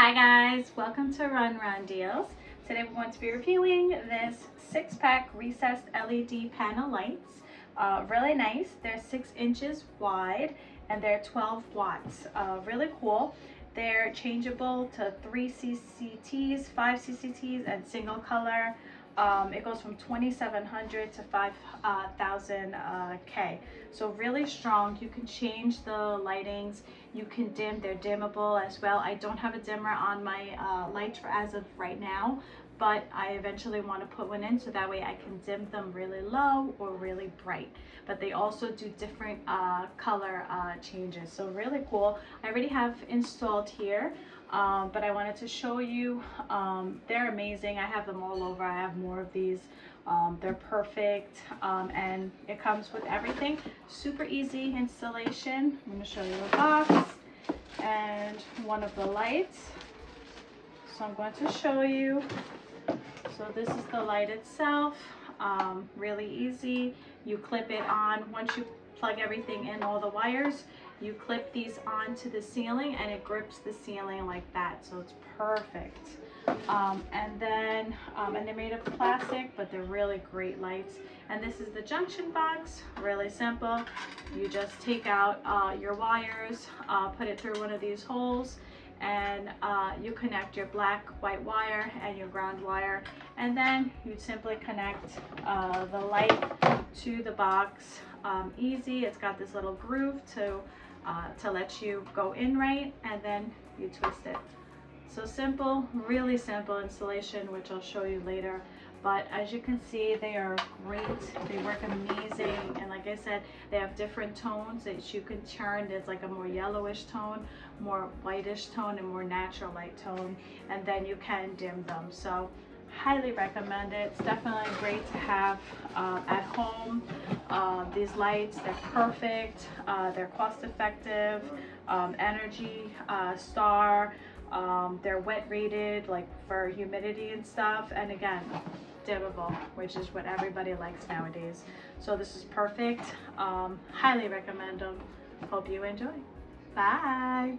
Hi guys, welcome to Run Deals. Today we're going to be reviewing this 6-pack recessed LED panel lights. Really nice. They're 6 inches wide and they're 12 watts. Really cool. They're changeable to 3 CCTs, 5 CCTs, and single color. It goes from 2,700 to 5,000 K. So really strong. You can change the lightings. You can dim. They're dimmable as well. I don't have a dimmer on my lights as of right now, but I eventually want to put one in so that way I can dim them really low or really bright. But they also do different color changes. So really cool. I already have installed here. But I wanted to show you. They're amazing. I have them all over. I have more of these. They're perfect, and it comes with everything. Super easy installation. I'm going to show you a box and one of the lights. So I'm going to show you. So this is the light itself. Really easy. You clip it on. Once you plug everything in, all the wires, you clip these onto the ceiling and it grips the ceiling like that, so it's perfect. And they're made of plastic, but they're really great lights. And this is the junction box. Really simple. You just take out your wires, put it through one of these holes, and you connect your black white wire and your ground wire, and then you simply connect the light to the box. Easy. It's got this little groove to let you go in right, and then you twist it. So simple, really simple installation, which I'll show you later. But as you can see, they are great. They work amazing, and like I said, they have different tones that you can turn. There's like a more yellowish tone, more whitish tone, and more natural light tone, and then you can dim them. So highly recommend it. It's definitely great to have at home. These lights, they're perfect. They're cost effective. Energy Star. They're wet rated, like for humidity and stuff, and again, dimmable, which is what everybody likes nowadays. So this is perfect. Highly recommend them. Hope you enjoy. Bye.